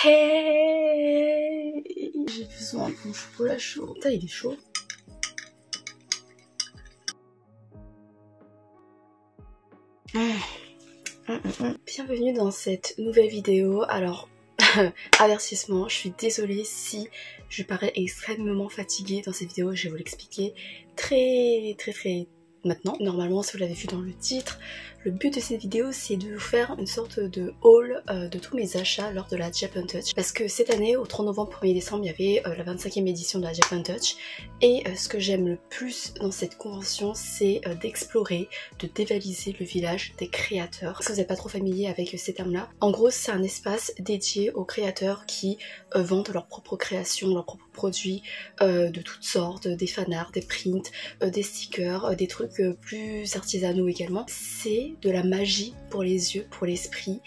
Hey, j'ai besoin de mon chocolat chaud. Putain, il est chaud. Bienvenue dans cette nouvelle vidéo. Alors, avertissement, je suis désolée si je parais extrêmement fatiguée dans cette vidéo. Je vais vous l'expliquer très maintenant. Normalement, si vous l'avez vu dans le titre, le but de cette vidéo c'est de vous faire une sorte de haul de tous mes achats lors de la Japan Touch. Parce que cette année, au 30 novembre 1er décembre, il y avait la 25e édition de la Japan Touch. Et ce que j'aime le plus dans cette convention, c'est d'explorer, de dévaliser le village des créateurs. Si vous n'êtes pas trop familier avec ces termes-là, en gros c'est un espace dédié aux créateurs qui vendent leurs propres créations, leurs propres produits de toutes sortes, des fanarts, des prints, des stickers, des trucs plus artisanaux également. C'est de la magie pour les yeux, pour l'esprit,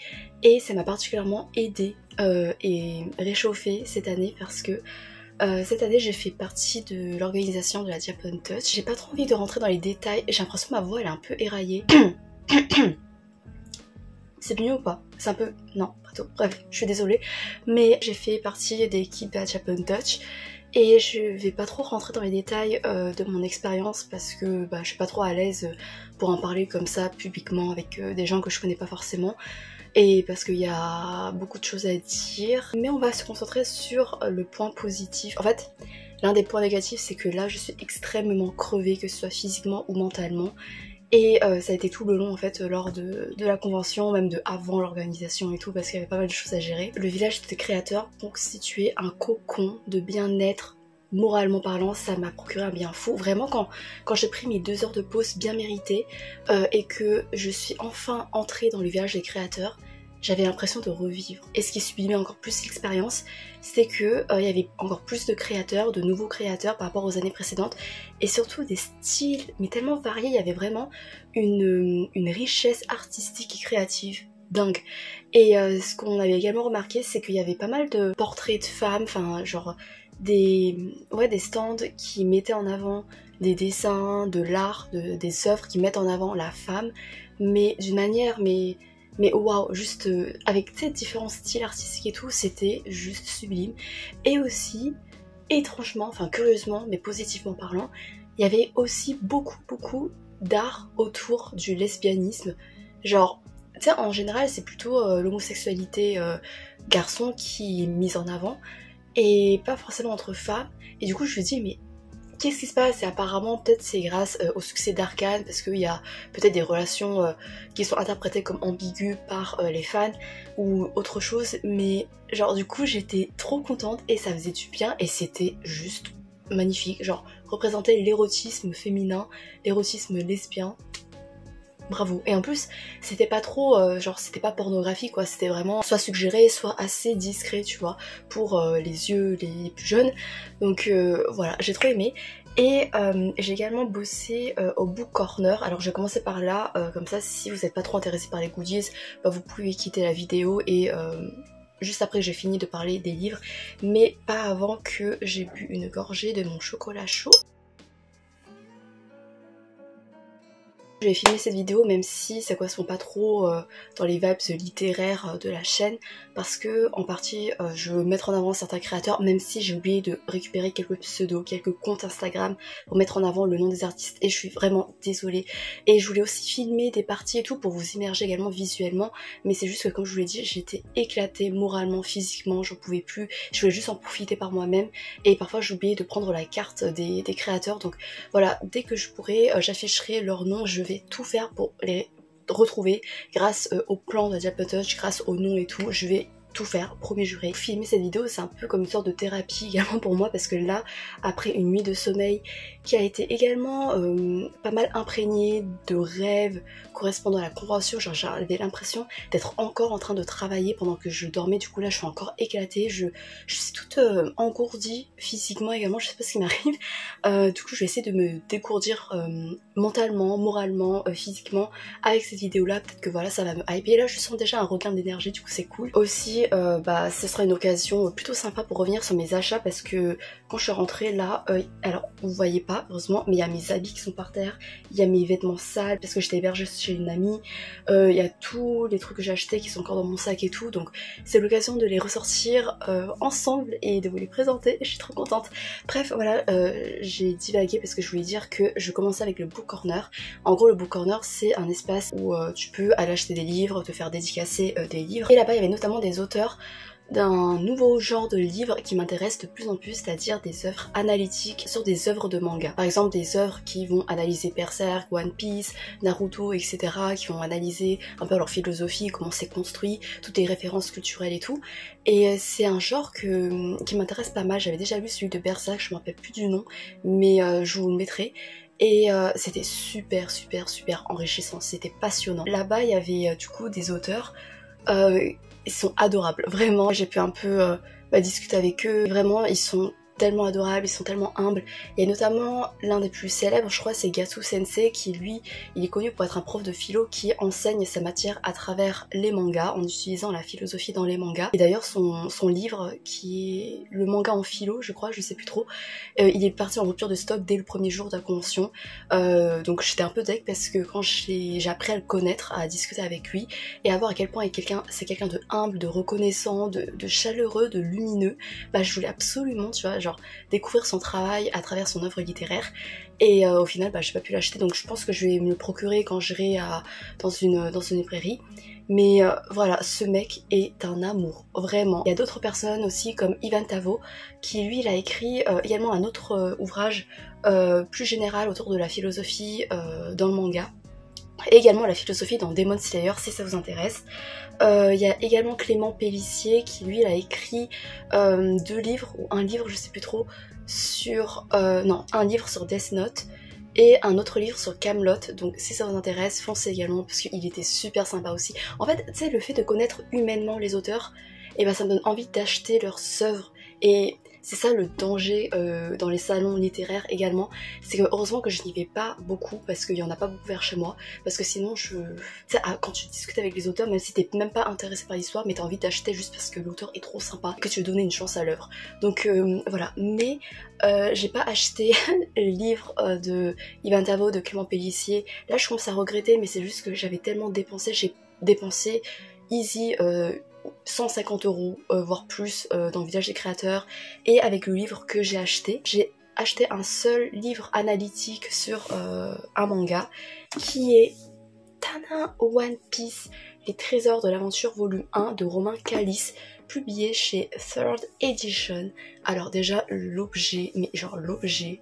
et ça m'a particulièrement aidée et réchauffée cette année parce que cette année j'ai fait partie de l'organisation de la Japan Touch. J'ai pas trop envie de rentrer dans les détails, j'ai l'impression que ma voix elle est un peu éraillée. C'est mieux ou pas? C'est un peu... non, pas tout. Bref, je suis désolée. Mais j'ai fait partie de l'équipe de la Japan Touch. Et je vais pas trop rentrer dans les détails de mon expérience parce que je suis pas trop à l'aise pour en parler comme ça publiquement avec des gens que je connais pas forcément. Et parce qu'il y a beaucoup de choses à dire. Mais on va se concentrer sur le point positif. En fait, l'un des points négatifs c'est que là je suis extrêmement crevée, que ce soit physiquement ou mentalement. Et ça a été tout le long en fait lors de la convention, même de avant l'organisation et tout, parce qu'il y avait pas mal de choses à gérer. Le village des créateurs constituait un cocon de bien-être, moralement parlant, ça m'a procuré un bien fou. Vraiment quand j'ai pris mes 2 heures de pause bien méritées et que je suis enfin entrée dans le village des créateurs, j'avais l'impression de revivre. Et ce qui sublimait encore plus l'expérience, c'est que il y avait encore plus de créateurs, de nouveaux créateurs par rapport aux années précédentes, et surtout des styles, mais tellement variés, il y avait vraiment une richesse artistique et créative dingue. Et ce qu'on avait également remarqué, c'est qu'il y avait pas mal de portraits de femmes, enfin genre des stands qui mettaient en avant des dessins, de l'art, des œuvres qui mettent en avant la femme, mais d'une manière mais waouh, juste avec ces différents styles artistiques et tout, c'était juste sublime. Et aussi, étrangement, enfin curieusement, mais positivement parlant, il y avait aussi beaucoup d'art autour du lesbianisme. Genre, tu sais, en général, c'est plutôt l'homosexualité garçon qui est mise en avant, et pas forcément entre femmes. Et du coup, je me dis, mais qu'est-ce qui se passe? Et apparemment peut-être c'est grâce au succès d'Arcane, parce qu'il y a peut-être des relations qui sont interprétées comme ambiguës par les fans ou autre chose, mais genre du coup j'étais trop contente et ça faisait du bien et c'était juste magnifique, genre représenter l'érotisme féminin, l'érotisme lesbien. Bravo. Et en plus c'était pas trop genre c'était pas pornographique quoi, c'était vraiment soit suggéré soit assez discret tu vois, pour les yeux les plus jeunes. Donc voilà, j'ai trop aimé. Et j'ai également bossé au Book Corner. Alors je vais commencer par là, comme ça si vous n'êtes pas trop intéressé par les goodies, vous pouvez quitter la vidéo et juste après j'ai fini de parler des livres, mais pas avant que j'ai bu une gorgée de mon chocolat chaud. Je vais filmer cette vidéo même si ça correspond pas trop dans les vibes littéraires de la chaîne, parce que en partie je veux mettre en avant certains créateurs, même si j'ai oublié de récupérer quelques pseudos, quelques comptes Instagram pour mettre en avant le nom des artistes, et je suis vraiment désolée. Et je voulais aussi filmer des parties et tout pour vous immerger également visuellement, mais c'est juste que comme je vous l'ai dit, j'étais éclatée moralement, physiquement, j'en pouvais plus, je voulais juste en profiter par moi-même, et parfois j'ai oublié de prendre la carte des créateurs, donc voilà, dès que je pourrai, j'afficherai leur nom, je vais tout faire pour les retrouver grâce au plan de Japan Touch, grâce au nom et tout, je vais tout faire, promis juré. Filmer cette vidéo c'est un peu comme une sorte de thérapie également pour moi, parce que là, après une nuit de sommeil qui a été également pas mal imprégnée de rêves correspondant à la convention, genre j'avais l'impression d'être encore en train de travailler pendant que je dormais, du coup là je suis encore éclatée, je suis toute engourdie physiquement également, je sais pas ce qui m'arrive, du coup je vais essayer de me dégourdir mentalement, moralement, physiquement avec cette vidéo là, peut-être que voilà ça va me hyper. Là je sens déjà un regain d'énergie, du coup c'est cool. Aussi dit bah ce sera une occasion plutôt sympa pour revenir sur mes achats parce que quand je suis rentrée là, alors vous voyez pas heureusement, mais il y a mes habits qui sont par terre, il y a mes vêtements sales parce que j'étais hébergée chez une amie, il y a tous les trucs que j'ai achetés qui sont encore dans mon sac et tout, donc c'est l'occasion de les ressortir ensemble et de vous les présenter, je suis trop contente. Bref voilà, j'ai divagué parce que je voulais dire que je commençais avec le Book Corner. En gros le Book Corner c'est un espace où tu peux aller acheter des livres, te faire dédicacer des livres, et là-bas il y avait notamment des auteurs d'un nouveau genre de livre qui m'intéresse de plus en plus, c'est-à-dire des œuvres analytiques sur des œuvres de manga. Par exemple des œuvres qui vont analyser Berserk, One Piece, Naruto, etc. qui vont analyser un peu leur philosophie, comment c'est construit, toutes les références culturelles et tout. Et c'est un genre qui m'intéresse pas mal. J'avais déjà lu celui de Berserk, je me rappelle plus du nom, mais je vous le mettrai. Et c'était super enrichissant, c'était passionnant. Là-bas il y avait du coup des auteurs, ils sont adorables, vraiment. J'ai pu un peu discuter avec eux, vraiment ils sont tellement adorables, ils sont tellement humbles. Il y a notamment l'un des plus célèbres, je crois, c'est Gatsu Sensei, qui lui, il est connu pour être un prof de philo qui enseigne sa matière à travers les mangas, en utilisant la philosophie dans les mangas. Et d'ailleurs son livre, qui est le manga en philo, je crois, je sais plus trop, il est parti en rupture de stock dès le premier jour de la convention. Donc j'étais un peu deg parce que quand j'ai appris à le connaître, à discuter avec lui, et à voir à quel point c'est quelqu'un de humble, de reconnaissant, de chaleureux, de lumineux, bah je voulais absolument, tu vois, genre découvrir son travail à travers son œuvre littéraire. Et au final bah j'ai pas pu l'acheter, donc je pense que je vais me le procurer quand j'irai dans une librairie. Mais voilà, ce mec est un amour, vraiment. Il y a d'autres personnes aussi comme Ivan Tavo qui lui il a écrit également un autre ouvrage plus général autour de la philosophie dans le manga. Et également la philosophie dans Demon Slayer si ça vous intéresse. Il y a également Clément Pélissier qui lui il a écrit 2 livres ou un livre je sais plus trop sur non un livre sur Death Note et un autre livre sur Camelot, donc si ça vous intéresse foncez également parce qu'il était super sympa aussi. En fait tu sais le fait de connaître humainement les auteurs, et ben ça me donne envie d'acheter leurs œuvres, et c'est ça le danger dans les salons littéraires également, c'est que heureusement que je n'y vais pas beaucoup parce qu'il y en a pas beaucoup vers chez moi, parce que sinon tu sais, quand tu discutes avec les auteurs, même si t'es même pas intéressé par l'histoire, mais t'as envie d'acheter juste parce que l'auteur est trop sympa, que tu veux donner une chance à l'œuvre. Donc voilà, mais j'ai pas acheté le livre de Ivan Tavo, de Clément Pélissier. Là je commence à regretter, mais c'est juste que j'avais tellement dépensé, j'ai dépensé easy 150 €, voire plus, dans le village des créateurs. Et avec le livre que j'ai acheté un seul livre analytique sur un manga qui est Tana One Piece, les trésors de l'aventure volume 1 de Romain Calice, publié chez Third Edition. Alors déjà l'objet, mais genre l'objet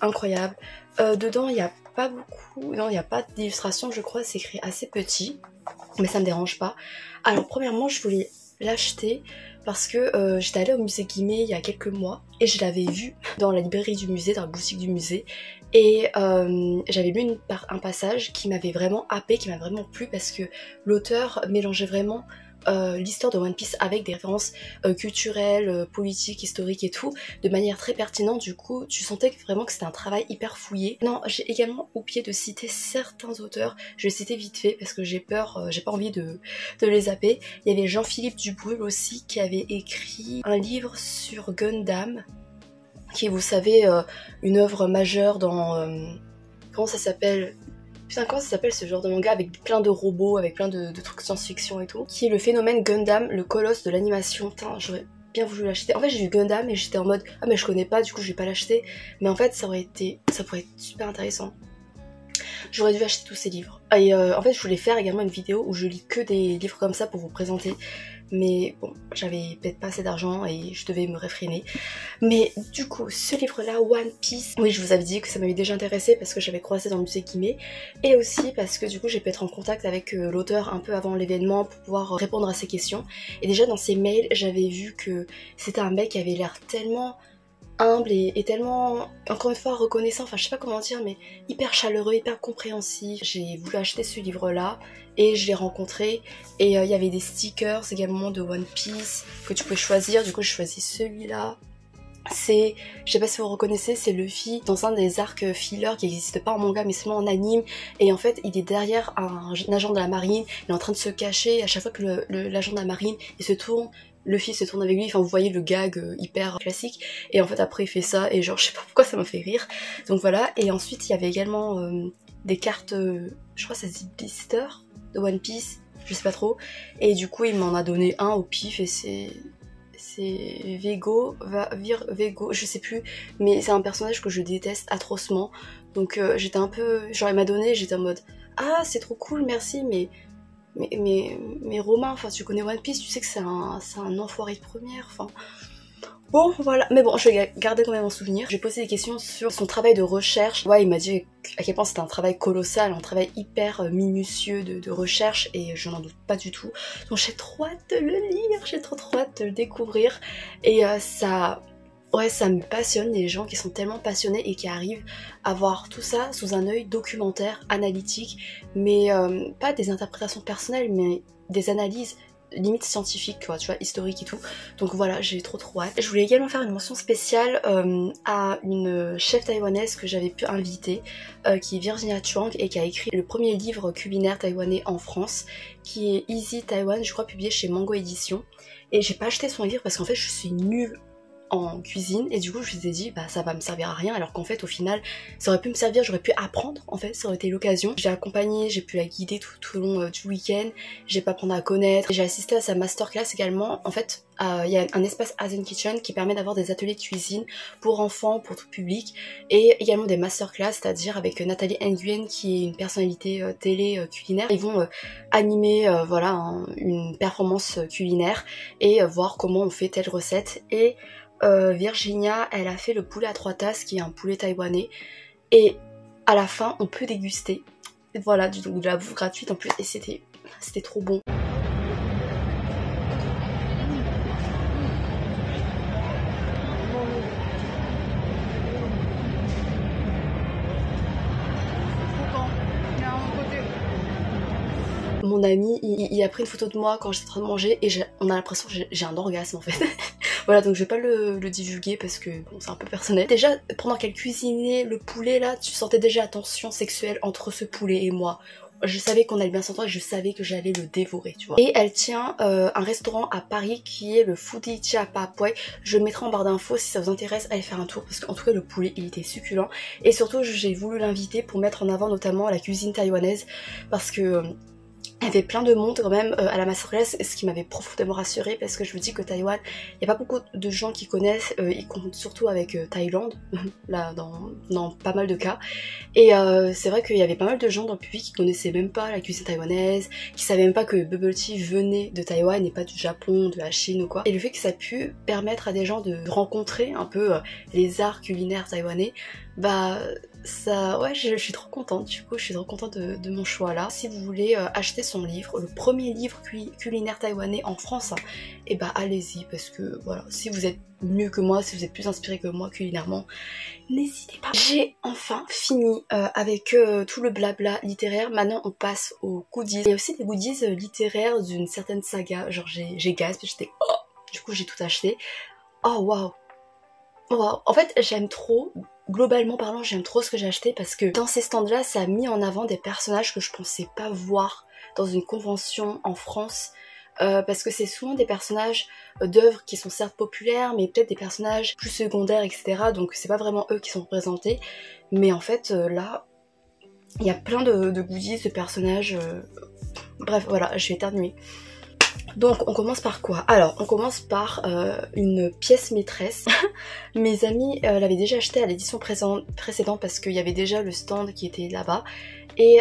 incroyable. Dedans il n'y a pas beaucoup, non il n'y a pas d'illustration je crois, c'est écrit assez petit, mais ça me dérange pas. Alors premièrement je voulais l'acheter parce que j'étais allée au musée Guimet il y a quelques mois et je l'avais vu dans la librairie du musée, dans la boutique du musée, et j'avais lu un passage qui m'avait vraiment happé, qui m'a vraiment plu parce que l'auteur mélangeait vraiment l'histoire de One Piece avec des références culturelles, politiques, historiques et tout, de manière très pertinente. Du coup tu sentais vraiment que c'était un travail hyper fouillé. Non, j'ai également oublié de citer certains auteurs, je vais citer vite fait parce que j'ai peur, j'ai pas envie de les zapper. Il y avait Jean-Philippe Dubrul aussi qui avait écrit un livre sur Gundam, qui est, vous savez, une œuvre majeure dans comment ça s'appelle? Putain, comment ça s'appelle ce genre de manga avec plein de robots, avec plein de trucs science-fiction et tout, qui est le phénomène Gundam, le colosse de l'animation. Putain, j'aurais bien voulu l'acheter. En fait j'ai vu Gundam et j'étais en mode ah mais je connais pas, du coup je vais pas l'acheter, mais en fait ça pourrait être super intéressant. J'aurais dû acheter tous ces livres. Et en fait je voulais faire également une vidéo où je lis que des livres comme ça pour vous présenter, mais bon j'avais peut-être pas assez d'argent et je devais me réfréner. Mais du coup ce livre là, One Piece, oui je vous avais dit que ça m'avait déjà intéressé parce que j'avais croisé dans le musée Guimet, et aussi parce que du coup j'ai pu être en contact avec l'auteur un peu avant l'événement pour pouvoir répondre à ses questions. Et déjà dans ses mails j'avais vu que c'était un mec qui avait l'air tellement humble et tellement, encore une fois, reconnaissant, enfin je sais pas comment dire, mais hyper chaleureux, hyper compréhensif. J'ai voulu acheter ce livre là et je l'ai rencontré, et il y avait des stickers également de One Piece que tu pouvais choisir. Du coup j'ai choisi celui-là C'est, je sais pas si vous reconnaissez, c'est Luffy dans un des arcs filler qui n'existe pas en manga mais seulement en anime, et en fait il est derrière un agent de la marine, il est en train de se cacher, et à chaque fois que l'agent de la marine il se tourne, Luffy se tourne avec lui, enfin vous voyez le gag hyper classique, et en fait après il fait ça, et genre je sais pas pourquoi ça m'a fait rire, donc voilà. Et ensuite il y avait également des cartes, je crois que ça se dit blister de One Piece, je sais pas trop, et du coup il m'en a donné un au pif, et c'est Vego, Vego, je sais plus, mais c'est un personnage que je déteste atrocement, donc j'étais un peu, genre il m'a donné, j'étais en mode ah c'est trop cool merci, mais Romain, enfin tu connais One Piece, tu sais que c'est un enfoiré de première, enfin bon voilà, mais bon je vais garder quand même en souvenir. J'ai posé des questions sur son travail de recherche, ouais il m'a dit à quel point c'était un travail colossal, un travail hyper minutieux de recherche, et je n'en doute pas du tout, donc j'ai trop hâte de le lire, j'ai trop hâte de le découvrir, et ça... Ouais, ça me passionne, les gens qui sont tellement passionnés et qui arrivent à voir tout ça sous un œil documentaire, analytique, mais pas des interprétations personnelles, mais des analyses limite scientifiques, quoi, tu vois, historiques et tout. Donc voilà, j'ai trop hâte. Je voulais également faire une mention spéciale à une chef taïwanaise que j'avais pu inviter, qui est Virginia Chuang, et qui a écrit le premier livre culinaire taïwanais en France, qui est Easy Taiwan, je crois publié chez Mango Édition. Et j'ai pas acheté son livre parce qu'en fait je suis nulle en cuisine, et du coup je me suis dit bah ça va me servir à rien, alors qu'en fait au final ça aurait pu me servir, j'aurais pu apprendre, en fait ça aurait été l'occasion. J'ai accompagné, j'ai pu la guider tout au long du week-end, j'ai pu apprendre à connaître, j'ai assisté à sa masterclass également. En fait il y a un espace Asian Kitchen qui permet d'avoir des ateliers de cuisine pour enfants, pour tout public, et également des masterclass, c'est-à-dire avec Nathalie Nguyen qui est une personnalité télé culinaire. Ils vont animer voilà une performance culinaire et voir comment on fait telle recette. Et Virginia, elle a fait le poulet à 3 tasses, qui est un poulet taïwanais, et à la fin on peut déguster. Voilà, donc de la bouffe gratuite en plus, et c'était trop bon. Mon ami, il a pris une photo de moi quand j'étais en train de manger, et on a l'impression que j'ai un orgasme en fait. Voilà, donc je vais pas le divulguer parce que bon, c'est un peu personnel. Déjà, pendant qu'elle cuisinait le poulet là, tu sentais déjà la tension sexuelle entre ce poulet et moi. Je savais qu'on allait bien s'entendre, et je savais que j'allais le dévorer, tu vois. Et elle tient un restaurant à Paris qui est le Foodie Chiapapoué. Je le mettrai en barre d'infos si ça vous intéresse, allez faire un tour, parce qu'en tout cas le poulet il était succulent. Et surtout j'ai voulu l'inviter pour mettre en avant notamment la cuisine taïwanaise, parce que il y avait plein de monde quand même à la masterclass, ce qui m'avait profondément rassurée, parce que je me dis que Taïwan, il n'y a pas beaucoup de gens qui connaissent, ils comptent surtout avec Thaïlande, là dans pas mal de cas. Et c'est vrai qu'il y avait pas mal de gens dans le public qui connaissaient même pas la cuisine taïwanaise, qui savaient même pas que bubble tea venait de Taïwan et pas du Japon, de la Chine ou quoi. Et le fait que ça a pu permettre à des gens de rencontrer un peu les arts culinaires taïwanais, bah ça, ouais, je suis trop contente, du coup je suis trop contente de mon choix là. Si vous voulez acheter son livre, le premier livre culinaire taïwanais en France, et bah allez-y, parce que voilà, si vous êtes mieux que moi, si vous êtes plus inspiré que moi culinairement, n'hésitez pas. J'ai enfin fini avec tout le blabla littéraire. Maintenant on passe aux goodies. Il y a aussi des goodies littéraires d'une certaine saga, genre j'ai gaspé, j'étais oh, du coup j'ai tout acheté. Oh waouh. Wow. En fait j'aime trop, globalement parlant j'aime trop ce que j'ai acheté, parce que dans ces stands là ça a mis en avant des personnages que je pensais pas voir dans une convention en France, parce que c'est souvent des personnages d'œuvres qui sont certes populaires, mais peut-être des personnages plus secondaires, etc. Donc c'est pas vraiment eux qui sont représentés, mais en fait là il y a plein de goodies, de personnages, bref voilà, je vais éternuer. Donc on commence par quoi? Alors on commence par une pièce maîtresse. Mes amis l'avaient déjà acheté à l'édition précédente parce qu'il y avait déjà le stand qui était là-bas. Et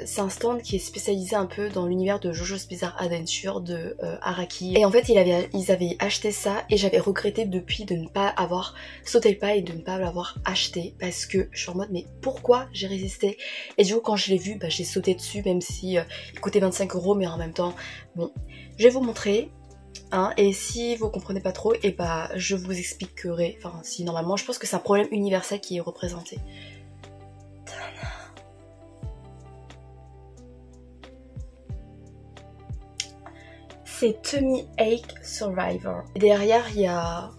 c'est un stand qui est spécialisé un peu dans l'univers de JoJo's Bizarre Adventure de Araki. Et en fait ils avaient acheté ça, et j'avais regretté depuis de ne pas avoir sauté le pas et de ne pas l'avoir acheté, parce que je suis en mode mais pourquoi j'ai résisté? Et du coup quand je l'ai vu, bah, j'ai sauté dessus, même si il coûtait 25 €, mais en même temps bon, je vais vous montrer. Hein, et si vous comprenez pas trop, et bah je vous expliquerai, enfin si normalement je pense que c'est un problème universel qui est représenté. C'est Tummy Ache Survivor. Et derrière il y a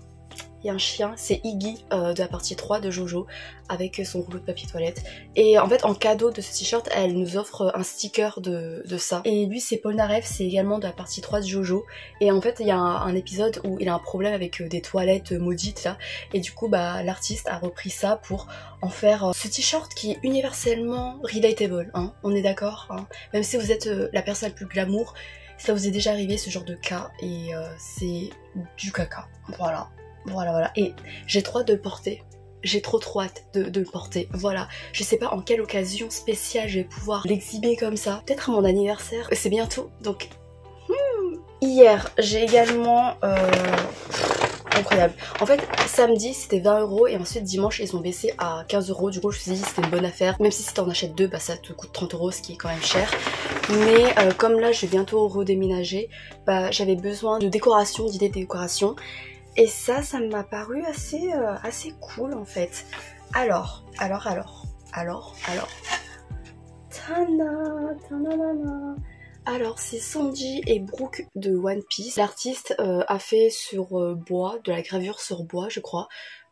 il y a un chien, c'est Iggy de la partie 3 de Jojo avec son rouleau de papier toilette. Et en fait en cadeau de ce t-shirt elle nous offre un sticker de ça. Et lui c'est Polnareff, c'est également de la partie 3 de Jojo. Et en fait il y a un épisode où il a un problème avec des toilettes maudites là. Et du coup bah l'artiste a repris ça pour en faire ce t-shirt qui est universellement relatable, hein, on est d'accord, hein. Même si vous êtes la personne la plus glamour, ça vous est déjà arrivé ce genre de cas et c'est du caca. Voilà. Et j'ai trop hâte de le porter. J'ai trop hâte de le porter. Voilà. Je sais pas en quelle occasion spéciale je vais pouvoir l'exhiber comme ça. Peut-être à mon anniversaire. C'est bientôt. Donc. Hier, j'ai également. Incroyable. En fait, samedi c'était 20 € et ensuite dimanche ils ont baissé à 15 €. Du coup, je me suis dit c'était une bonne affaire. Même si t'en achètes deux, bah ça te coûte 30 €, ce qui est quand même cher. Mais comme là je vais bientôt redéménager, bah j'avais besoin de décoration, d'idées de décoration. Et ça m'a paru assez cool en fait. Alors. Alors c'est Sanji et Brooke de One Piece. L'artiste a fait sur bois, de la gravure sur bois je crois,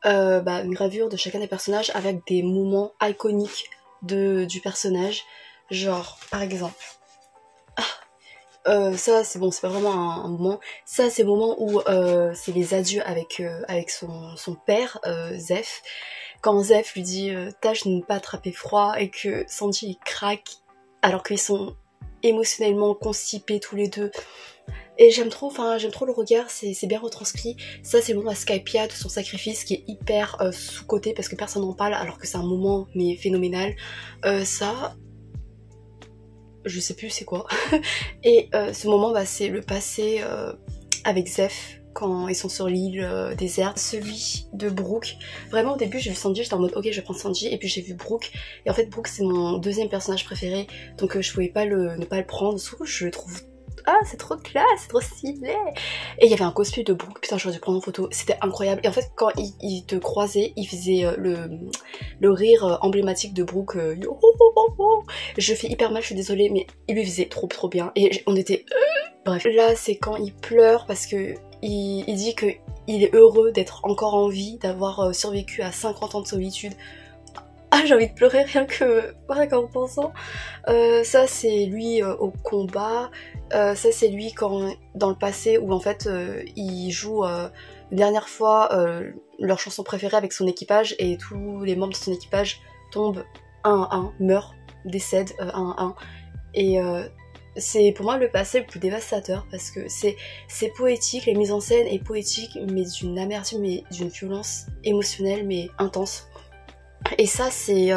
une gravure de chacun des personnages avec des moments iconiques du personnage. Genre par exemple, ça c'est bon, c'est pas vraiment un moment. Ça c'est le moment où c'est les adieux avec son père, Zeph. Quand Zeph lui dit tâche de ne pas attraper froid et que Sanji il craque alors qu'ils sont émotionnellement constipés tous les deux. Et j'aime trop le regard, c'est bien retranscrit. Ça c'est le moment à Skypiea de son sacrifice qui est hyper sous-coté parce que personne n'en parle alors que c'est un moment mais phénoménal. Ça... je sais plus c'est quoi. Et ce moment bah, c'est le passé avec Zeph quand ils sont sur l'île déserte. Celui de Brooke, vraiment au début j'ai vu Sanji, j'étais en mode ok je vais prendre Sanji, et puis j'ai vu Brooke, et en fait Brooke c'est mon deuxième personnage préféré, donc je pouvais pas ne pas le prendre, surtout que je le trouve... ah c'est trop classe, c'est trop stylé. Et il y avait un cosplay de Brooke, putain j'aurais dû prendre en photo, c'était incroyable. Et en fait quand il te croisait, il faisait le rire emblématique de Brooke, yo, ho, ho, ho, ho. Je fais hyper mal, je suis désolée, mais il lui faisait trop bien, et on était... bref, là c'est quand il pleure parce que il dit que il est heureux d'être encore en vie, d'avoir survécu à 50 ans de solitude. Ah j'ai envie de pleurer rien qu'en pensant. Ça c'est lui au combat. Ça c'est lui dans le passé où en fait il joue une dernière fois leur chanson préférée avec son équipage et tous les membres de son équipage tombent un à un, meurent, décèdent un à un. Et c'est pour moi le passé le plus dévastateur parce que c'est poétique, la mise en scène est poétique mais d'une amertume et d'une violence émotionnelle mais intense. Et ça c'est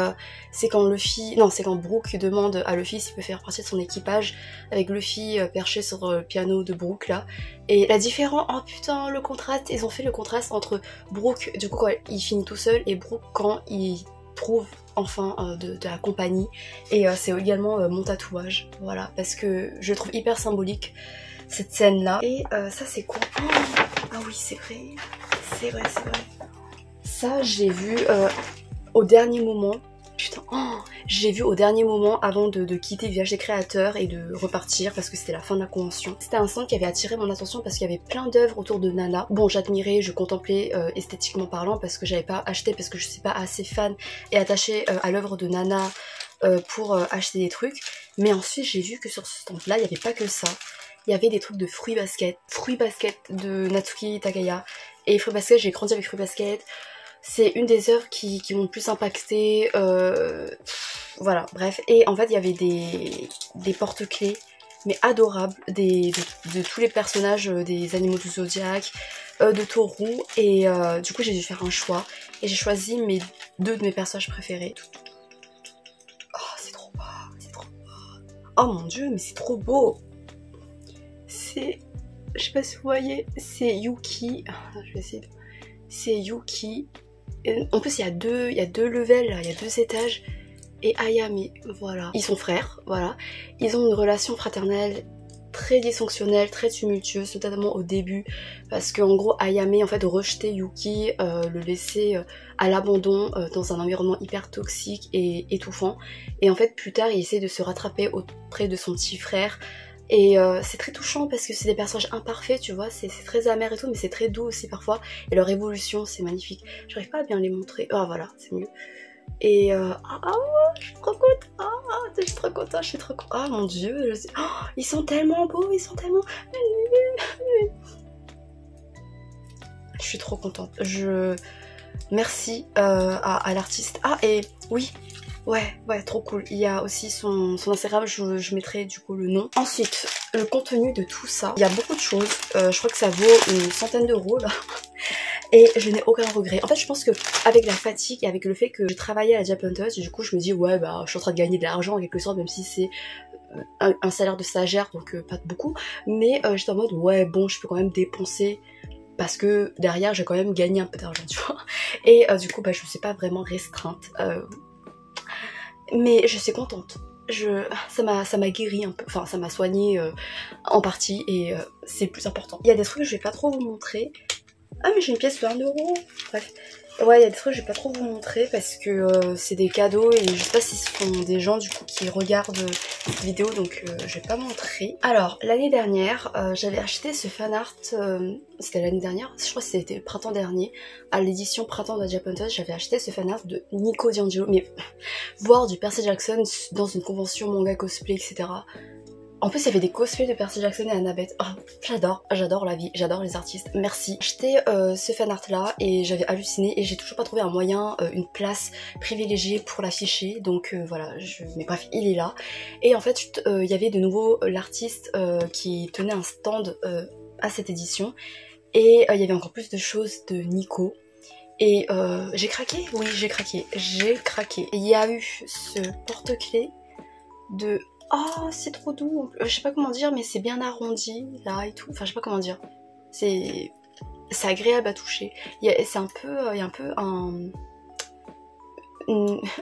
quand Luffy, non c'est quand Brooke demande à Luffy s'il peut faire partie de son équipage avec Luffy perché sur le piano de Brooke là. Et la différence, oh putain le contraste, ils ont fait le contraste entre Brooke du coup quand il finit tout seul et Brooke quand il trouve enfin de la compagnie. Et c'est également mon tatouage, voilà, parce que je le trouve hyper symbolique cette scène là. Et ça c'est quoi? Ah oui c'est vrai. Ça j'ai vu au dernier moment, putain, j'ai vu au dernier moment avant de quitter le village des créateurs et de repartir parce que c'était la fin de la convention. C'était un stand qui avait attiré mon attention parce qu'il y avait plein d'œuvres autour de Nana. Bon j'admirais, je contemplais esthétiquement parlant parce que j'avais pas acheté, parce que je suis pas assez fan et attachée à l'œuvre de Nana pour acheter des trucs. Mais ensuite j'ai vu que sur ce stand là il n'y avait pas que ça. Il y avait des trucs de fruits basket de Natsuki Takaya. Et fruits basket, j'ai grandi avec fruits basket. C'est une des œuvres qui m'ont le plus impacté, voilà, bref. Et en fait, il y avait des porte-clés, mais adorables, de tous les personnages des animaux du zodiaque, de Toru. Et du coup, j'ai dû faire un choix. Et j'ai choisi deux de mes personnages préférés. Oh, c'est trop beau. Oh mon dieu, mais c'est trop beau. C'est... je sais pas si vous voyez, c'est Yuki. Je vais essayer de... c'est Yuki. En plus il y a deux levels, il y a 2 étages. Et Ayame, voilà. Ils sont frères, voilà. Ils ont une relation fraternelle très dysfonctionnelle, très tumultueuse, notamment au début. Parce qu'en gros, Ayame en fait rejetait Yuki, le laissait à l'abandon dans un environnement hyper toxique et étouffant. Et en fait plus tard il essaie de se rattraper auprès de son petit frère. Et c'est très touchant parce que c'est des personnages imparfaits, tu vois, c'est très amer et tout, mais c'est très doux aussi parfois. Et leur évolution, c'est magnifique. J'arrive pas à bien les montrer. Ah voilà, c'est mieux. Et je suis trop contente, je suis trop contente, je suis trop contente. Ah mon dieu, ils sont tellement beaux, ils sont tellement... Je suis trop contente. Merci à l'artiste. Ah et oui, ouais, trop cool. Il y a aussi son Instagram, je mettrai du coup le nom. Ensuite, le contenu de tout ça, il y a beaucoup de choses. Je crois que ça vaut une centaine d'euros là. Et je n'ai aucun regret. En fait, je pense que avec la fatigue et avec le fait que je travaillais à la Japan Touch, du coup, je me dis ouais, bah, je suis en train de gagner de l'argent en quelque sorte, même si c'est un salaire de stagiaire, donc pas beaucoup. Mais j'étais en mode ouais, bon, je peux quand même dépenser parce que derrière, j'ai quand même gagné un peu d'argent, tu vois. Et du coup, bah, je ne suis pas vraiment restreinte. Mais je suis contente. Ça m'a guéri un peu, enfin ça m'a soigné en partie et c'est le plus important. Il y a des trucs que je vais pas trop vous montrer. Ah mais j'ai une pièce de 1 euro. Bref. Ouais, il y a des trucs que je vais pas trop vous montrer parce que c'est des cadeaux et je sais pas si ce sont des gens du coup qui regardent cette vidéo, donc je vais pas montrer. Alors l'année dernière j'avais acheté ce fanart, c'était l'année dernière, je crois que c'était le printemps dernier, à l'édition printemps de la Japan Touch, j'avais acheté ce fanart de Nico D'Angelo, mais voir du Percy Jackson dans une convention manga cosplay etc. En plus, il y avait des cosplays de Percy Jackson et Annabeth. Oh, j'adore la vie, j'adore les artistes. Merci. J'ai acheté ce fanart là et j'avais halluciné et j'ai toujours pas trouvé un moyen, une place privilégiée pour l'afficher. Donc voilà, mais bref, il est là. Et en fait, il y avait de nouveau l'artiste qui tenait un stand à cette édition. Et il y avait encore plus de choses de Nico. Et j'ai craqué, oui j'ai craqué. Il y a eu ce porte-clés de... Oh, c'est trop doux. Je sais pas comment dire, mais c'est bien arrondi là et tout. Enfin, je sais pas comment dire. C'est agréable à toucher. Il y a un peu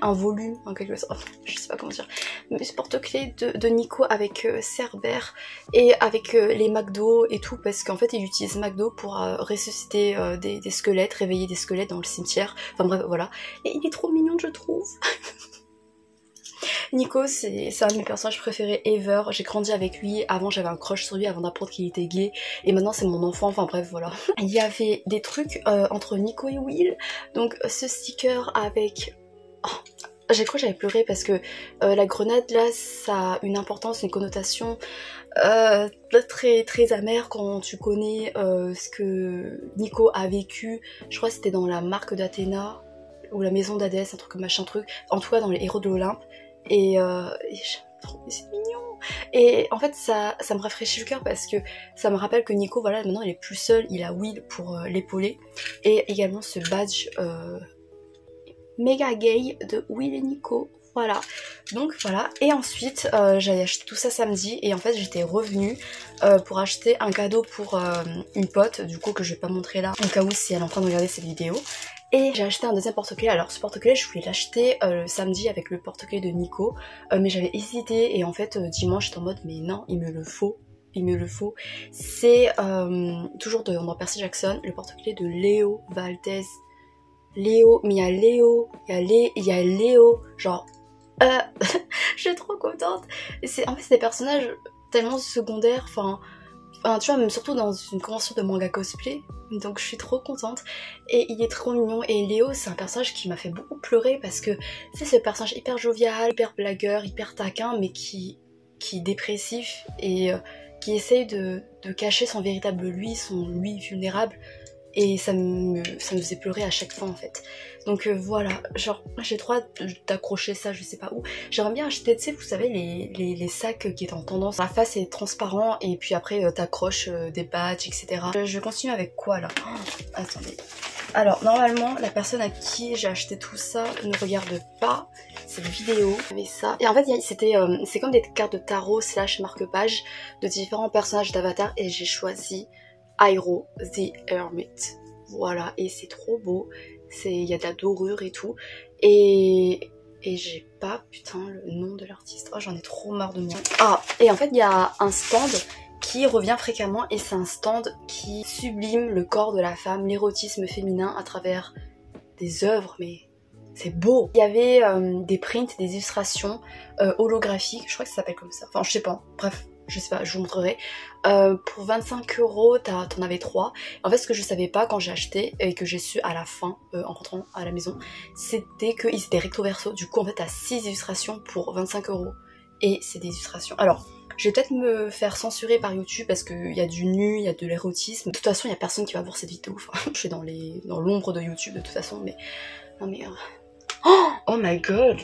un volume en quelque sorte. Je sais pas comment dire. Mais ce porte-clés de Nico avec Cerbère et avec les McDo et tout, parce qu'en fait, il utilise McDo pour ressusciter des squelettes, réveiller des squelettes dans le cimetière. Enfin bref, voilà. Et il est trop mignon, je trouve. Nico, c'est un de mes personnages préférés ever. J'ai grandi avec lui. Avant, j'avais un crush sur lui avant d'apprendre qu'il était gay. Et maintenant, c'est mon enfant. Enfin bref, voilà. Il y avait des trucs entre Nico et Will. Donc, ce sticker avec... Oh, j'ai cru que j'avais pleuré parce que la grenade, là, ça a une importance, une connotation très, très amère quand tu connais ce que Nico a vécu. Je crois que c'était dans la marque d'Athéna ou la maison d'Hadès, un truc machin truc. En tout cas, dans les héros de l'Olympe. Et j'aime trop, c'est mignon. Et en fait ça me rafraîchit le cœur parce que ça me rappelle que Nico, voilà, maintenant il est plus seul, il a Will pour l'épauler. Et également ce badge méga gay de Will et Nico. Voilà, donc voilà. Et ensuite j'avais acheté tout ça samedi et en fait j'étais revenue pour acheter un cadeau pour une pote, du coup que je vais pas montrer là, au cas où si elle est en train de regarder cette vidéo. Et j'ai acheté un deuxième porte-clés. Alors ce porte-clés, je voulais l'acheter le samedi avec le porte-clés de Nico, mais j'avais hésité et en fait dimanche j'étais en mode mais non, il me le faut. C'est toujours dans Percy Jackson, le porte-clés de Léo Valdez. Léo, mais il y a Léo, il y a Léo, genre je suis trop contente. En fait c'est des personnages tellement secondaires, enfin tu vois, même surtout dans une convention de manga cosplay, donc je suis trop contente. Et il est trop mignon, et Léo c'est un personnage qui m'a fait beaucoup pleurer parce que c'est ce personnage hyper jovial, hyper blagueur, hyper taquin, mais qui est dépressif et qui essaye de cacher son véritable lui, son lui vulnérable. Et ça me faisait pleurer à chaque fois en fait. Donc voilà, genre j'ai trop hâte d'accrocher ça, je sais pas où. J'aimerais bien acheter, tu sais, vous savez, les sacs qui étaient en tendance. La face est transparent et puis après t'accroches des badges, etc. Je continue avec quoi là? Oh, attendez. Alors normalement, la personne à qui j'ai acheté tout ça ne regarde pas cette vidéo. Mais ça. Et en fait, c'est comme des cartes de tarot / marque-page de différents personnages d'Avatar et j'ai choisi Iroh the Hermit. Voilà, et c'est trop beau. Il y a de la dorure et tout. Et j'ai pas, putain, le nom de l'artiste. Oh, j'en ai trop marre de moi. Ah, et en fait, il y a un stand qui revient fréquemment et c'est un stand qui sublime le corps de la femme, l'érotisme féminin à travers des œuvres, mais c'est beau. Il y avait des prints, des illustrations holographiques, je crois que ça s'appelle comme ça. Enfin, je sais pas, bref. je sais pas, je vous montrerai. Pour 25 € t'en avais 3. En fait ce que je savais pas quand j'ai acheté et que j'ai su à la fin en rentrant à la maison, c'était qu'ils étaient recto verso. Du coup en fait t'as 6 illustrations pour 25 € et c'est des illustrations. Alors je vais peut-être me faire censurer par YouTube parce qu'il y a du nu, il y a de l'érotisme. De toute façon il y a personne qui va voir cette vidéo, enfin, je suis dans l'ombre de YouTube de toute façon, mais... Non mais... Oh my god!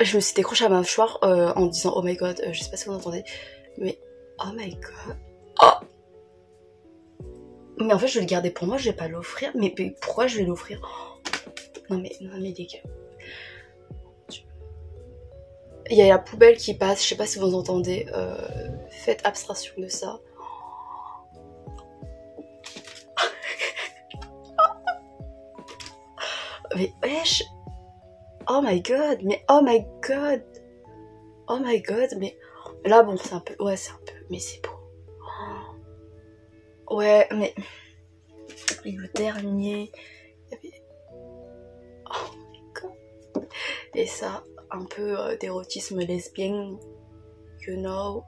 Je me suis décrochée à ma mâchoire en disant oh my god, je sais pas si vous entendez, mais oh my god. Oh! Mais en fait je vais le garder pour moi, je vais pas l'offrir, mais pourquoi je vais l'offrir? Non mais les gars. Il y a la poubelle qui passe, je sais pas si vous entendez, faites abstraction de ça. Mais wesh! Oh my god, mais oh my god! Oh my god, mais là bon c'est un peu, ouais c'est un peu, mais c'est beau. Ouais mais, et le dernier, oh my god. Et ça, un peu d'érotisme lesbien, you know.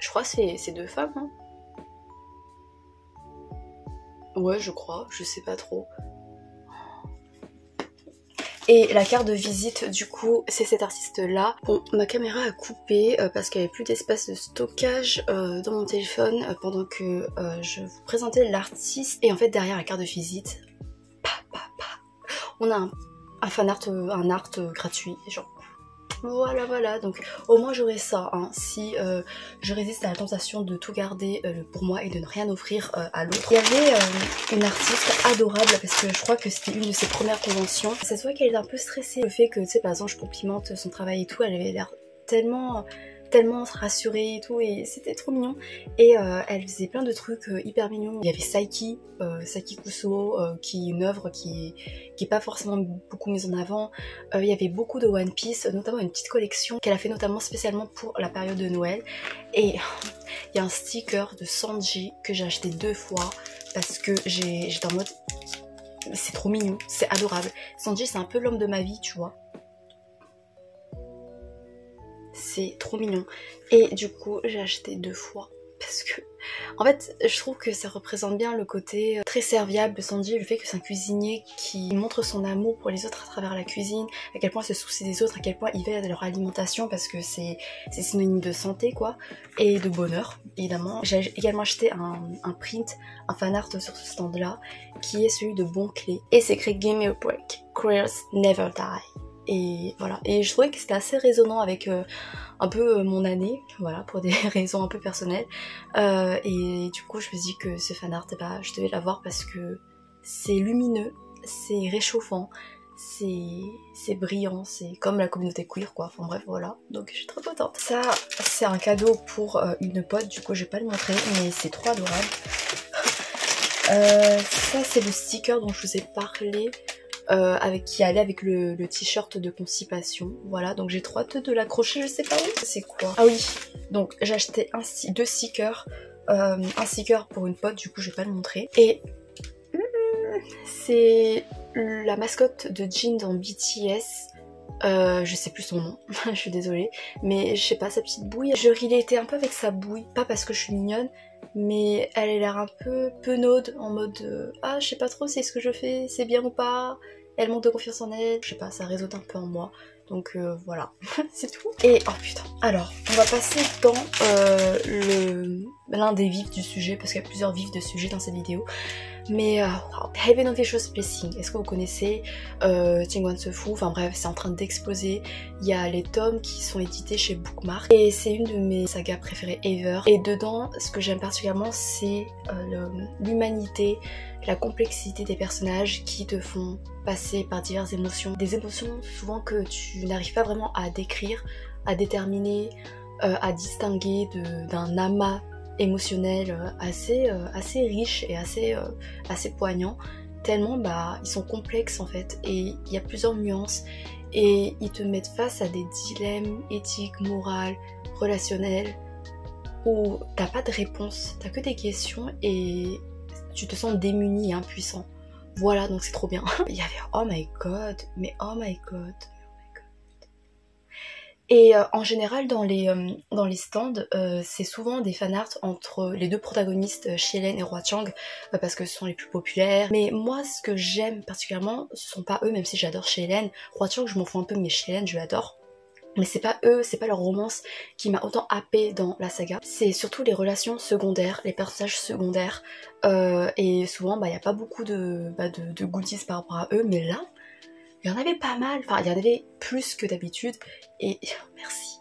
Je crois que c'est 2 femmes, hein. Ouais je crois, je sais pas trop. Et la carte de visite du coup c'est cet artiste là. Bon ma caméra a coupé parce qu'il n'y avait plus d'espace de stockage dans mon téléphone pendant que je vous présentais l'artiste. Et en fait derrière la carte de visite, on a un fan art, un art gratuit, genre. Voilà, donc au moins j'aurai ça, hein, si je résiste à la tentation de tout garder pour moi et de ne rien offrir à l'autre. Il y avait une artiste adorable parce que je crois que c'était une de ses premières conventions. Ça se voit qu'elle est un peu stressée, le fait que, tu sais, par exemple, je complimente son travail et tout, elle avait l'air tellement rassurée et tout, et c'était trop mignon. Et elle faisait plein de trucs hyper mignons. Il y avait Saiki Kuso, qui est une œuvre qui est pas forcément beaucoup mise en avant. Il y avait beaucoup de One Piece, notamment une petite collection qu'elle a fait notamment spécialement pour la période de Noël. Et il y a un sticker de Sanji que j'ai acheté 2 fois parce que j'étais en mode c'est trop mignon, c'est adorable. Sanji c'est un peu l'homme de ma vie, tu vois. C'est trop mignon. Et du coup j'ai acheté 2 fois parce que en fait je trouve que ça représente bien le côté très serviable de Sanji, le fait que c'est un cuisinier qui montre son amour pour les autres à travers la cuisine, à quel point il se soucie des autres, à quel point il veille à leur alimentation parce que c'est synonyme de santé quoi, et de bonheur évidemment. J'ai également acheté un print, un fan art sur ce stand là qui est celui de Bon Clé et c'est écrit Give me a break, queers never die. Et voilà, et je trouvais que c'était assez résonnant avec un peu mon année, voilà, pour des raisons un peu personnelles. Et du coup je me dis que ce fanart, bah, je devais l'avoir parce que c'est lumineux, c'est réchauffant, c'est brillant, c'est comme la communauté queer quoi, enfin bref voilà, donc je suis trop contente. Ça c'est un cadeau pour une pote, du coup je vais pas le montrer, mais c'est trop adorable. Ça c'est le sticker dont je vous ai parlé. Qui allait avec le t-shirt de constipation. Voilà, donc j'ai trop hâte de l'accrocher, je sais pas où. C'est quoi? Ah oui, donc j'ai acheté 2 stickers. Un sticker pour une pote, du coup je vais pas le montrer. Et c'est la mascotte de Jin dans BTS. Je sais plus son nom, je suis désolée. Mais je sais pas, sa petite bouille. Je relatais un peu avec sa bouille, pas parce que je suis mignonne, mais elle a l'air un peu penaude, en mode ah je sais pas trop si ce que je fais c'est bien ou pas, elle manque de confiance en elle, je sais pas, ça résonne un peu en moi, donc voilà, c'est tout. Et oh putain, alors on va passer dans l'un des vifs du sujet, parce qu'il y a plusieurs vifs de sujet dans cette vidéo. Mais Heaven Officious Blessing, est-ce que vous connaissez Tingwan Sefu? Enfin bref, c'est en train d'exploser. Il y a les tomes qui sont édités chez Bookmark et c'est une de mes sagas préférées ever. Et dedans, ce que j'aime particulièrement, c'est l'humanité, la complexité des personnages qui te font passer par diverses émotions. Des émotions souvent que tu n'arrives pas vraiment à décrire, à déterminer, à distinguer d'un amas émotionnel assez riche et assez poignant, tellement bah ils sont complexes en fait, et il y a plusieurs nuances et ils te mettent face à des dilemmes éthiques, morales, relationnels où t'as pas de réponse, t'as que des questions et tu te sens démuni et impuissant. Voilà, donc c'est trop bien. Il y avait oh my god, mais oh my god. Et en général dans les stands, c'est souvent des fanarts entre les deux protagonistes, Shielen et Hwa-Chang, parce que ce sont les plus populaires. Mais moi ce que j'aime particulièrement, ce sont pas eux, même si j'adore Shielen. Hwa-Chang je m'en fous un peu, mais Shielen je l'adore. Mais c'est pas eux, c'est pas leur romance qui m'a autant happé dans la saga. C'est surtout les relations secondaires, les personnages secondaires. Et souvent, y a pas beaucoup de goodies par rapport à eux, mais là, il y en avait pas mal. Enfin, il y en avait plus que d'habitude. Et merci.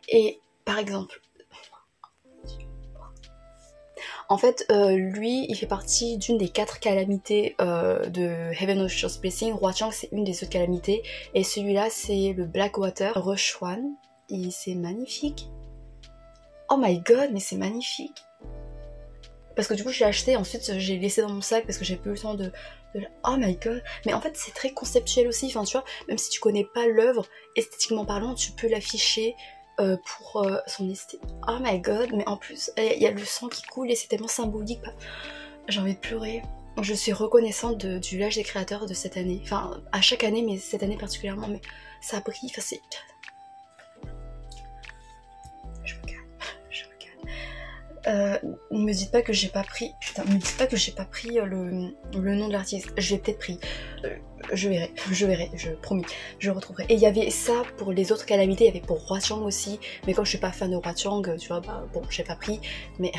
Et par exemple, en fait, lui, il fait partie d'une des 4 calamités de Heaven of Shores Blessing. Hwa-Chang, c'est une des autres calamités. Et celui-là, c'est le Blackwater Rushwan. Et c'est magnifique. Oh my god, mais c'est magnifique. Parce que du coup, je l'ai acheté, ensuite j'ai laissé dans mon sac parce que j'ai plus eu le temps de... Oh my god. Mais en fait, c'est très conceptuel aussi. Enfin, tu vois, même si tu connais pas l'œuvre, esthétiquement parlant, tu peux l'afficher pour son esthétique. Oh my god, mais en plus, il y a le sang qui coule et c'est tellement symbolique. J'ai envie de pleurer. Je suis reconnaissante du village des créateurs de cette année. Enfin, à chaque année, mais cette année particulièrement. Mais ça brille, enfin c'est... Je me calme, je me calme. Ne me dites pas que j'ai pas pris... Putain, ne me dites pas que j'ai pas pris le nom de l'artiste. Je l'ai peut-être pris. Je verrai, je promis, je retrouverai. Et il y avait ça pour les autres calamités, il y avait pour Hwa-Chang aussi, mais comme je suis pas fan de Hwa-Chang, tu vois, bon, j'ai pas pris, mais...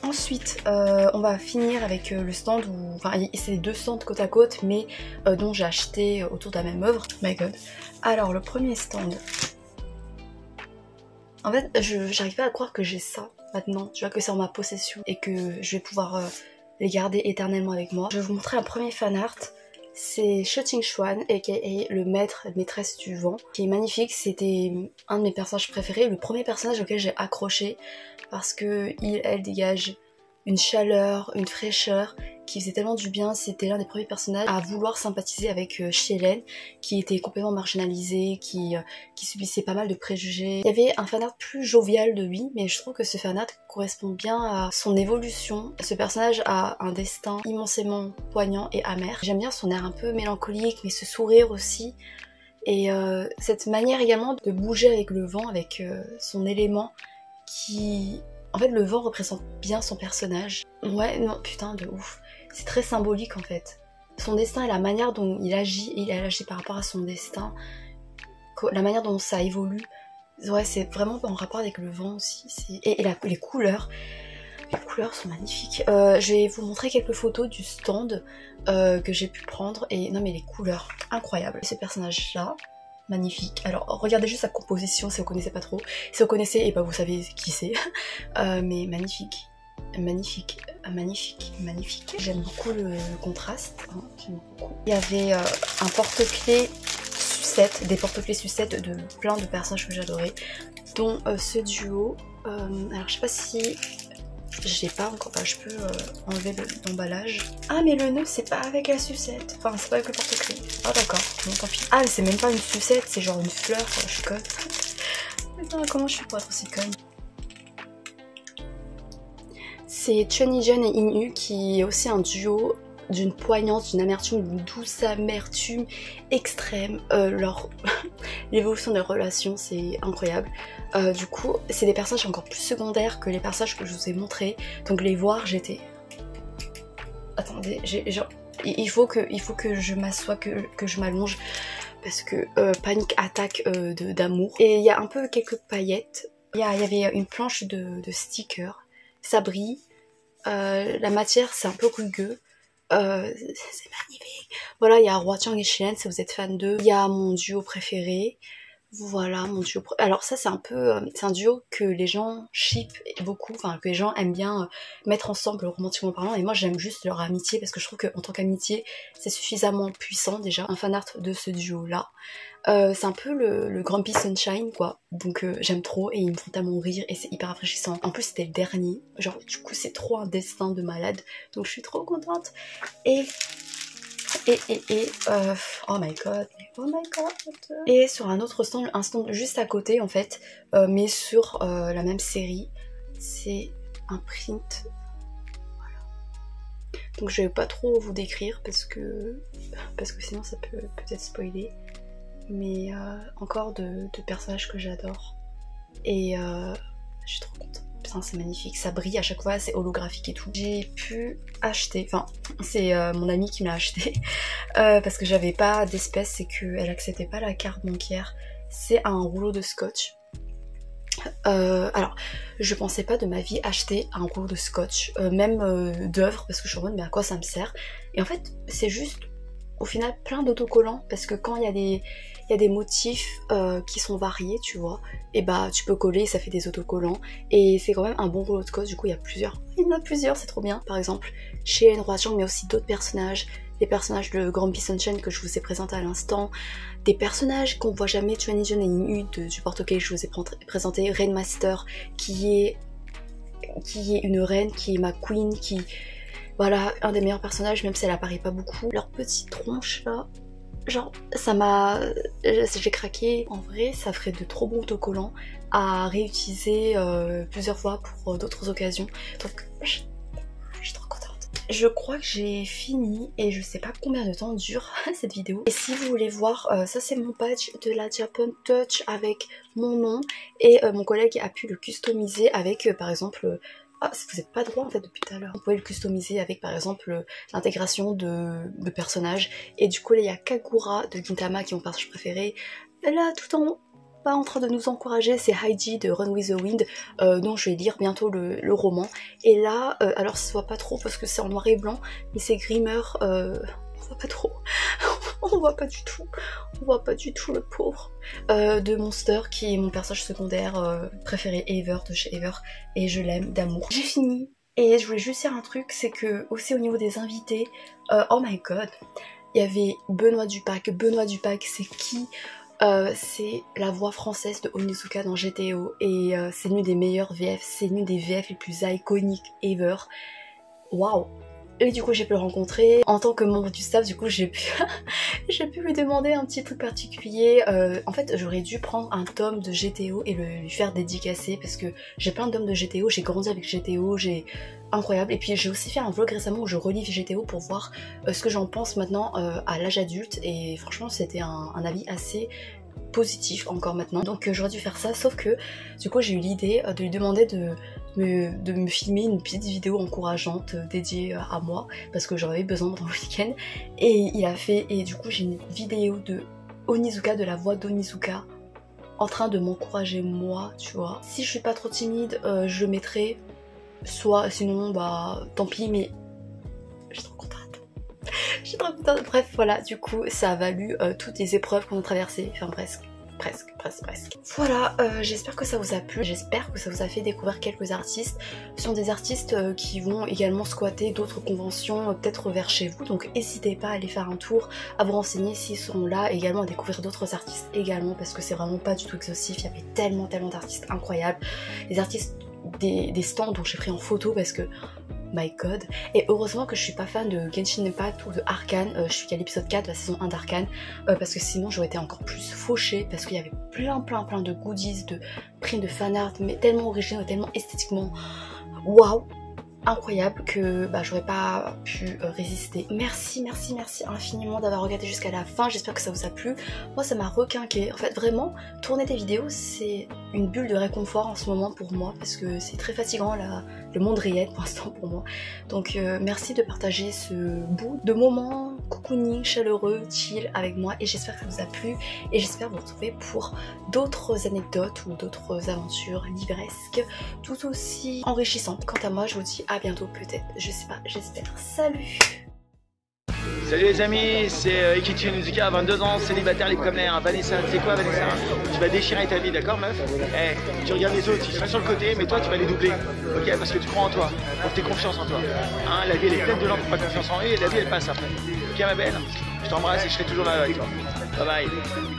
ensuite, on va finir avec le stand où... Enfin, c'est les 2 stands côte à côte, mais dont j'ai acheté autour de la même œuvre. My god. Alors, le premier stand... En fait, j'arrive pas à croire que j'ai ça maintenant, tu vois, que c'est en ma possession, et que je vais pouvoir... les garder éternellement avec moi. Je vais vous montrer un premier fanart. C'est Shooting Swan, aka le maîtresse du vent, qui est magnifique. C'était un de mes personnages préférés, le premier personnage auquel j'ai accroché, parce que elle dégage une chaleur, une fraîcheur qui faisait tellement du bien. C'était l'un des premiers personnages à vouloir sympathiser avec Shielen, qui était complètement marginalisé, qui subissait pas mal de préjugés. Il y avait un fanart plus jovial de lui, mais je trouve que ce fanart correspond bien à son évolution. Ce personnage a un destin immensément poignant et amer. J'aime bien son air un peu mélancolique, mais ce sourire aussi. Et cette manière également de bouger avec le vent, avec son élément qui... En fait, le vent représente bien son personnage. Ouais, non, putain, de ouf. C'est très symbolique en fait. Son destin et la manière dont il agit, et il agit par rapport à son destin, la manière dont ça évolue, ouais, c'est vraiment en rapport avec le vent aussi. Et les couleurs sont magnifiques. Je vais vous montrer quelques photos du stand que j'ai pu prendre. Et non mais les couleurs, incroyables. Ce personnage-là, magnifique. Alors regardez juste sa composition si vous connaissez pas trop. Si vous connaissez, et bah vous savez qui c'est. Mais magnifique. Magnifique, magnifique, magnifique. J'aime beaucoup le contraste. Hein, j'aime beaucoup. Il y avait un porte-clés sucette, des porte-clés sucettes de plein de personnages que j'adorais, dont ce duo. Alors je sais pas si j'ai pas encore, je peux enlever l'emballage. Ah mais le nœud c'est pas avec la sucette, enfin c'est pas avec le porte-clés. Ah d'accord, bon tant pis. Ah mais c'est même pas une sucette, c'est genre une fleur, je suis conne. Putain, comment je fais pour être aussi conne? C'est Chunijun et Inu qui est aussi un duo d'une poignance, d'une amertume, d'une douce amertume extrême. L'évolution de leur relation, c'est incroyable. Du coup, c'est des personnages encore plus secondaires que les personnages que je vous ai montrés. Donc les voir, j'étais... Attendez, il faut que je m'assoie, que je m'allonge, parce que panique attaque d'amour. Et il y a un peu quelques paillettes. Il y avait une planche de stickers. Ça brille. La matière, c'est un peu rugueux. C'est magnifique. Voilà, il y a Hwa-Chang et Shielen si vous êtes fan d'eux. Il y a mon duo préféré. Voilà, mon duo alors ça c'est un peu... c'est un duo que les gens ship beaucoup, enfin que les gens aiment bien mettre ensemble romantiquement parlant, et moi j'aime juste leur amitié parce que je trouve qu'en tant qu'amitié c'est suffisamment puissant déjà. Un fanart de ce duo là. C'est un peu le Grumpy Sunshine quoi, donc j'aime trop et ils me font tellement rire et c'est hyper rafraîchissant. En plus c'était le dernier, genre du coup c'est trop un destin de malade, donc je suis trop contente. Oh my god, oh my god. Et sur un autre stand, un stand juste à côté en fait, mais sur la même série, c'est un print. Voilà. Donc je vais pas trop vous décrire parce que sinon ça peut peut-être spoiler. mais encore de personnages que j'adore. Et je suis trop contente. Putain, c'est magnifique, ça brille à chaque fois, c'est holographique et tout. J'ai pu acheter, enfin c'est mon amie qui me l'a acheté parce que j'avais pas d'espèces et qu'elle acceptait pas la carte bancaire. C'est un rouleau de scotch. Alors, je pensais pas de ma vie acheter un rouleau de scotch, même d'œuvre, parce que je suis en mode mais à quoi ça me sert? Et en fait, c'est juste au final plein d'autocollants, parce que quand il y a des motifs qui sont variés, tu vois, et bah tu peux coller, ça fait des autocollants, et c'est quand même un bon rouleau de scotch. Du coup il y en a plusieurs, c'est trop bien. Par exemple chez Hroajang, mais aussi d'autres personnages, les personnages de Grumpy Sunshine que je vous ai présenté à l'instant, des personnages qu'on voit jamais, Chuanijun et Ning du porte-clés que je vous ai présenté, Rainmaster qui est une reine, qui est ma queen, qui voilà, un des meilleurs personnages, même si elle apparaît pas beaucoup. Leur petite tronche là, genre ça m'a... j'ai craqué. En vrai ça ferait de trop bons autocollants à réutiliser plusieurs fois pour d'autres occasions. Donc je suis trop contente. Je crois que j'ai fini et je sais pas combien de temps dure cette vidéo. Et si vous voulez voir, ça c'est mon badge de la Japan Touch avec mon nom, et mon collègue a pu le customiser avec par exemple... Ah, vous n'êtes pas droit en fait depuis tout à l'heure. Vous pouvez le customiser avec par exemple l'intégration de personnages. Et du coup là il y a Kagura de Gintama qui est mon personnage préféré. Là tout en pas en train de nous encourager, c'est Heidi de Run with the Wind, dont je vais lire bientôt le roman. Et là, alors ça se voit pas trop parce que c'est en noir et blanc, mais c'est Grimmer, on voit pas trop, on voit pas du tout le pauvre, de Monster, qui est mon personnage secondaire préféré ever de chez Ever, et je l'aime d'amour. J'ai fini, et je voulais juste dire un truc, c'est que aussi au niveau des invités, oh my god, il y avait Benoît Dupac. Benoît Dupac, c'est qui? C'est la voix française de Onizuka dans GTO, et c'est l'une des meilleures VF, c'est l'une des VF les plus iconiques ever. Waouh! Et du coup j'ai pu le rencontrer en tant que membre du staff. Du coup j'ai pu lui demander un petit truc particulier. En fait j'aurais dû prendre un tome de GTO et lui faire dédicacer, parce que j'ai plein de tomes de GTO, j'ai grandi avec GTO, incroyable. Et puis j'ai aussi fait un vlog récemment où je relis GTO pour voir ce que j'en pense maintenant à l'âge adulte, et franchement c'était un avis assez positif encore maintenant. Donc j'aurais dû faire ça, sauf que du coup j'ai eu l'idée de lui demander de me filmer une petite vidéo encourageante dédiée à moi, parce que j'en avais besoin pendant le week-end, et il a fait, et du coup j'ai une vidéo de Onizuka, de la voix d'Onizuka, en train de m'encourager moi, tu vois. Si je suis pas trop timide, je le mettrai, soit sinon bah tant pis, mais je suis trop contente. Je suis trop contente. Bref voilà, du coup ça a valu toutes les épreuves qu'on a traversées, enfin presque. Voilà, j'espère que ça vous a plu, j'espère que ça vous a fait découvrir quelques artistes. Ce sont des artistes qui vont également squatter d'autres conventions, peut-être vers chez vous, donc n'hésitez pas à aller faire un tour, à vous renseigner s'ils seront là, et également à découvrir d'autres artistes également, parce que c'est vraiment pas du tout exhaustif, il y avait tellement d'artistes incroyables, des artistes des stands dont j'ai pris en photo, parce que my god. Et heureusement que je suis pas fan de Genshin Impact ou de Arcane, je suis qu'à l'épisode 4 de la saison 1 d'Arcane, parce que sinon j'aurais été encore plus fauchée, parce qu'il y avait plein de goodies, de prints de fanart, mais tellement originaux et tellement esthétiquement waouh, incroyable, que bah, j'aurais pas pu résister. Merci infiniment d'avoir regardé jusqu'à la fin, j'espère que ça vous a plu. Moi ça m'a requinqué, en fait vraiment, tourner des vidéos c'est une bulle de réconfort en ce moment pour moi, parce que c'est très fatigant le monde réel pour l'instant pour moi. Donc merci de partager ce bout de moment cocooning, chaleureux, chill avec moi, et j'espère que ça vous a plu, et j'espère vous retrouver pour d'autres anecdotes ou d'autres aventures livresques tout aussi enrichissantes. Quant à moi je vous dis à bientôt, peut-être, je sais pas, j'espère. Salut! Salut les amis, c'est Ikichi Onizuka, 22 ans, célibataire libre comme l'air. Vanessa, tu sais quoi Vanessa? Tu vas déchirer ta vie, d'accord meuf? Tu regardes les autres, ils sont sur le côté, mais toi tu vas les doubler. Ok, parce que tu crois en toi, donc t'aies confiance en toi. Hein, la vie elle est pleine de gens qui n'ont pas confiance en eux, et la vie elle passe après. Ok ma belle? Je t'embrasse et je serai toujours là avec toi. Bye bye.